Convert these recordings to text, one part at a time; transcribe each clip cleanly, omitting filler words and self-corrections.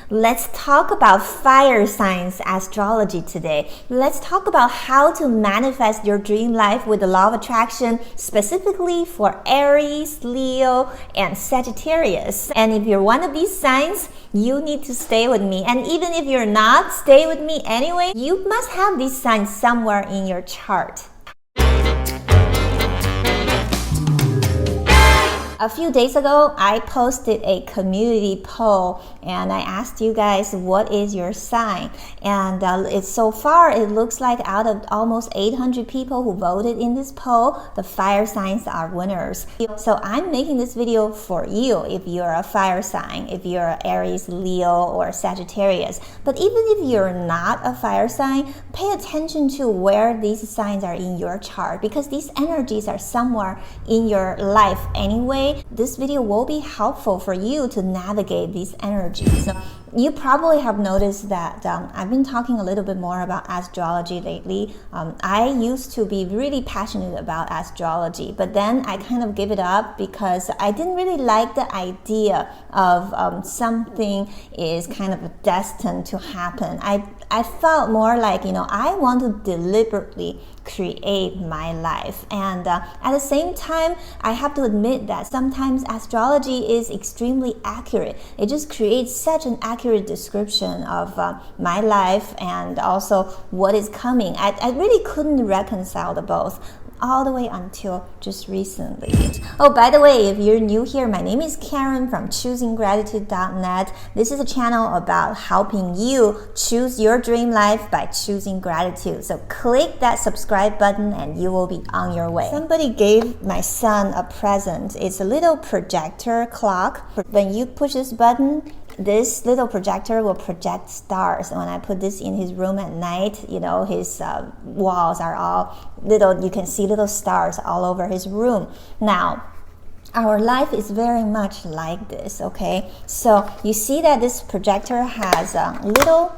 Let's talk about fire signs astrology today. Let's talk about how to manifest your dream life with the law of attraction, specifically for Aries, Leo, and Sagittarius. And if you're one of these signs, you need to stay with me. And even if you're not, stay with me anyway. You must have these signs somewhere in your chart. A few days ago, I posted a community poll and I asked you guys, what is your sign? And so far, it looks like out of almost 800 people who voted in this poll, the fire signs are winners. So I'm making this video for you if you're a fire sign, if you're Aries, Leo, or Sagittarius. But even if you're not a fire sign, pay attention to where these signs are in your chart because these energies are somewhere in your life anyway. This video will be helpful for you to navigate these energies. So you probably have noticed that I've been talking a little bit more about astrology lately. I used to be really passionate about astrology, but then I kind of gave it up because I didn't really like the idea of something is kind of destined to happen. I felt more like, I want to deliberately create my life. And at the same time, I have to admit that sometimes astrology is extremely accurate. It just creates such an accurate description of my life and also what is coming. I really couldn't reconcile the both all the way until just recently. Oh, by the way, if you're new here, my name is Karen from ChoosingGratitude.net. This is a channel about helping you choose your dream life by choosing gratitude. So click that subscribe button and you will be on your way. Somebody gave my son a present. It's a little projector clock. When you push this button, this little projector will project stars. And when I put this in his room at night, his walls are all little, you can see little stars all over his room. Now, our life is very much like this, okay? So you see that this projector has little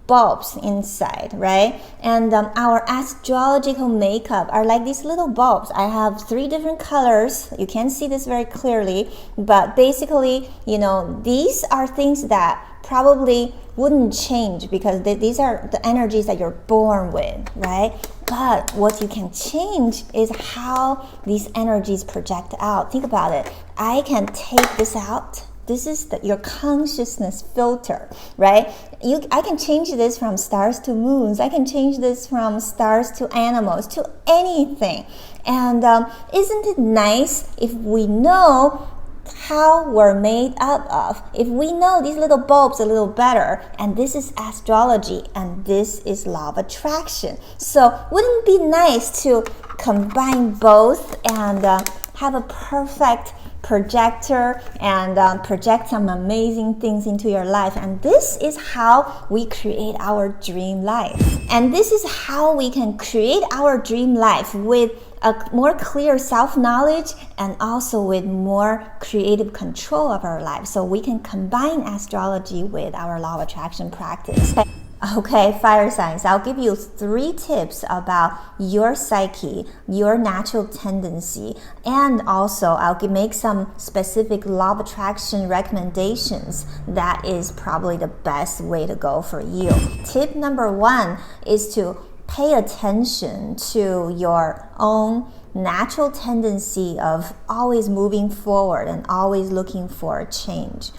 bulbs inside, right? And our astrological makeup are like these little bulbs. I have 3 different colors. You can see this very clearly, but basically, these are things that probably wouldn't change because these are the energies that you're born with, right? But what you can change is how these energies project out. Think about it. I can take this out. This is your consciousness filter, right? I can change this from stars to moons. I can change this from stars to animals, to anything. And isn't it nice if we know how we're made up of? If we know these little bulbs a little better, and this is astrology, and this is law of attraction. So wouldn't it be nice to combine both and have a perfect projector and project some amazing things into your life? And this is how we create our dream life. And this is how we can create our dream life with a more clear self-knowledge and also with more creative control of our life. So we can combine astrology with our law of attraction practice. Okay, fire signs, I'll give you 3 tips about your psyche, your natural tendency, and also I'll make some specific law of attraction recommendations that is probably the best way to go for you. Tip number 1 is to pay attention to your own natural tendency of always moving forward and always looking for a change.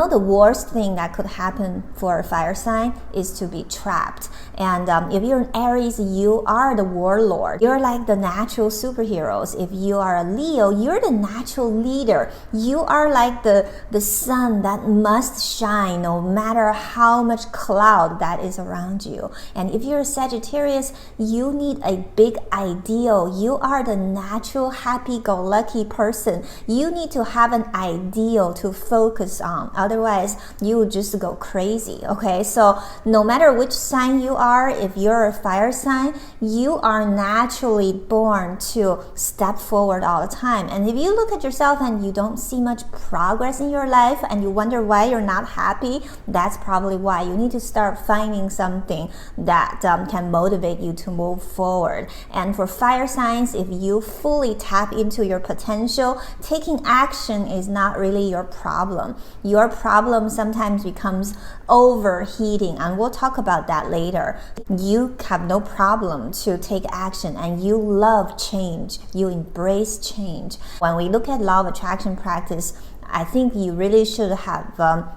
The worst thing that could happen for a fire sign is to be trapped. And if you're an Aries, you are the warlord. You're like the natural superheroes. If you are a Leo, you're the natural leader. You are like the sun that must shine no matter how much cloud that is around you. And if you're a Sagittarius, you need a big ideal. You are the natural happy-go-lucky person. You need to have an ideal to focus on. Otherwise, you will just go crazy, okay? So no matter which sign you are, if you're a fire sign, you are naturally born to step forward all the time. And if you look at yourself and you don't see much progress in your life and you wonder why you're not happy, that's probably why. You need to start finding something that can motivate you to move forward. And for fire signs, if you you fully tap into your potential, taking action is not really your problem. Your problem sometimes becomes overheating, and we'll talk about that later. You have no problem to take action, and you love change. You embrace change. When we look at law of attraction practice, I think you really should have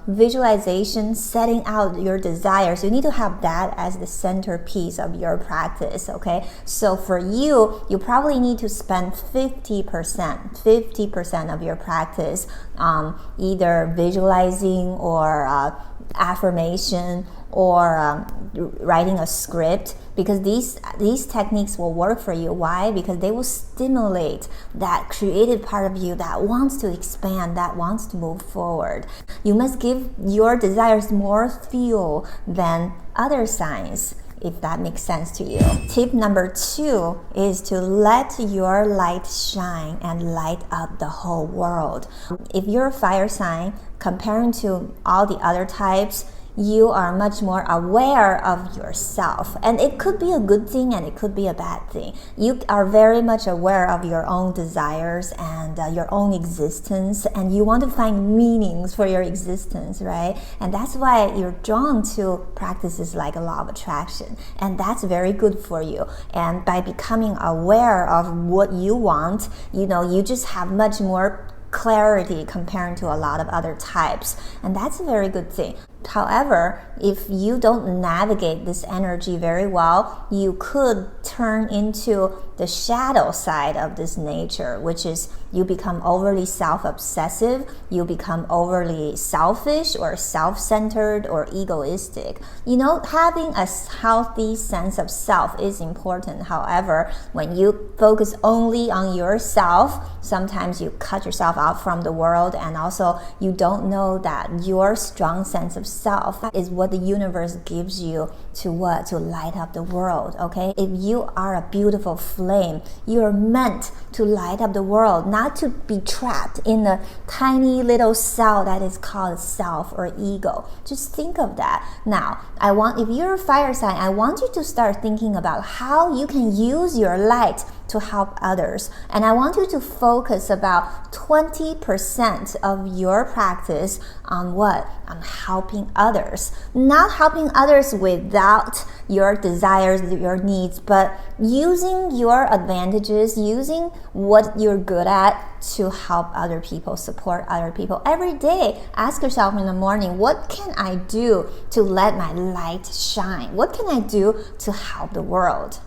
visualization, setting out your desires. You need to have that as the centerpiece of your practice, okay? So for you, you probably need to spend 50% of your practice either visualizing or affirmation or writing a script, because these techniques will work for you. Why? Because they will stimulate that creative part of you that wants to expand, that wants to move forward. You must give your desires more fuel than other signs, if that makes sense to you. Tip number 2 is to let your light shine and light up the whole world. If you're a fire sign, comparing to all the other types, you are much more aware of yourself, and it could be a good thing and it could be a bad thing. You are very much aware of your own desires and your own existence, and you want to find meanings for your existence, right? And that's why you're drawn to practices like a law of attraction, and that's very good for you. And by becoming aware of what you want, you just have much more clarity compared to a lot of other types, and that's a very good thing. However, if you don't navigate this energy very well, you could turn into the shadow side of this nature, which is you become overly self-obsessive, you become overly selfish or self-centered or egoistic. Having a healthy sense of self is important. However, when you focus only on yourself, sometimes you cut yourself out from the world, and also you don't know that your strong sense of self is what the universe gives you to light up the world, okay? If you are a beautiful flame, you're meant to light up the world, not to be trapped in a tiny little cell that is called self or ego. Just think of that. Now, if you're a fire sign, I want you to start thinking about how you can use your light to help others. And I want you to focus about 20% of your practice on what? On helping others. Not helping others without your desires, your needs, but using your advantages, using what you're good at to help other people, support other people. Every day, ask yourself in the morning, what can I do to let my light shine? What can I do to help the world?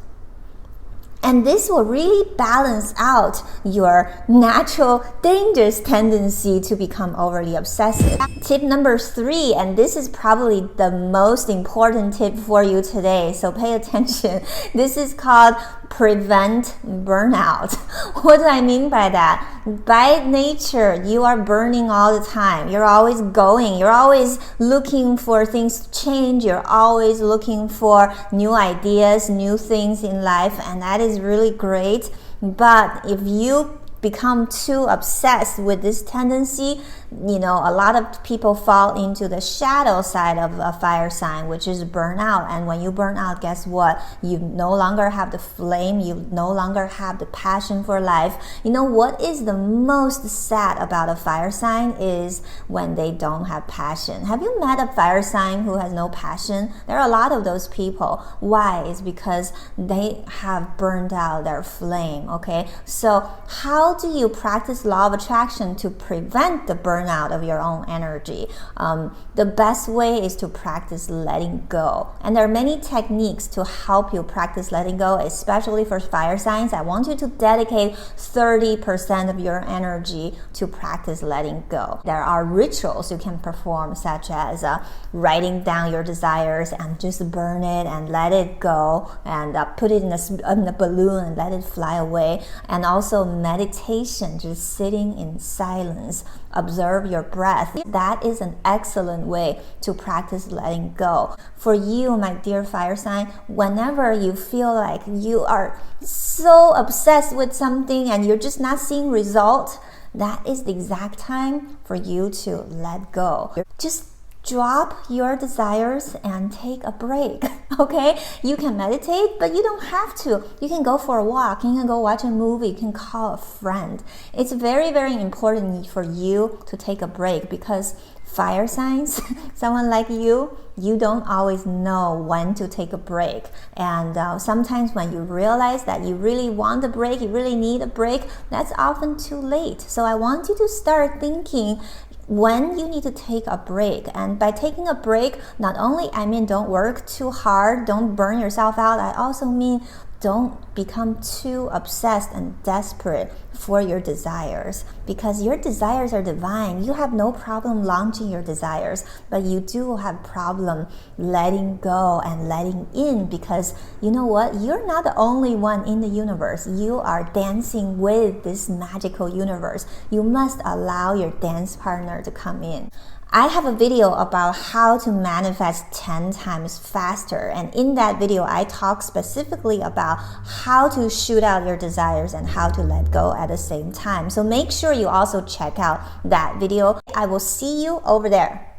And this will really balance out your natural dangerous tendency to become overly obsessive. Tip number 3, and this is probably the most important tip for you today, so pay attention. This is called prevent burnout. What do I mean by that? By nature, you are burning all the time. You're always going. You're always looking for things to change. You're always looking for new ideas, new things in life, and that is really great. But if you become too obsessed with this tendency, a lot of people fall into the shadow side of a fire sign, which is burnout. And when you burn out, guess what? You no longer have the flame. You no longer have the passion for life. What is the most sad about a fire sign is when they don't have passion. Have you met a fire sign who has no passion? There are a lot of those people. Why? It's because they have burned out their flame, okay? So how do you practice law of attraction to prevent the burnout of your own energy? The best way is to practice letting go. And there are many techniques to help you practice letting go, especially for fire signs. I want you to dedicate 30% of your energy to practice letting go. There are rituals you can perform, such as writing down your desires and just burn it and let it go, and put it in a balloon and let it fly away. And also meditation, just sitting in silence, observe your breath. That is an excellent way to practice letting go. For you, my dear fire sign, whenever you feel like you are so obsessed with something and you're just not seeing results, that is the exact time for you to let go. Just drop your desires and take a break. Okay, you can meditate, but you don't have to. You can go for a walk, you can go watch a movie, you can call a friend. It's very, very important for you to take a break, because fire signs, someone like you don't always know when to take a break. And sometimes when you realize that you really want a break, you really need a break, that's often too late. So I want you to start thinking when you need to take a break. And by taking a break, not only I mean don't work too hard, don't burn yourself out, I also mean don't become too obsessed and desperate for your desires, because your desires are divine. You have no problem launching your desires, but you do have problem letting go and letting in, because you know what? You're not the only one in the universe. You are dancing with this magical universe. You must allow your dance partner to come in. I have a video about how to manifest 10 times faster, and in that video I talk specifically about how to shoot out your desires and how to let go at the same time. So make sure you also check out that video. I will see you over there.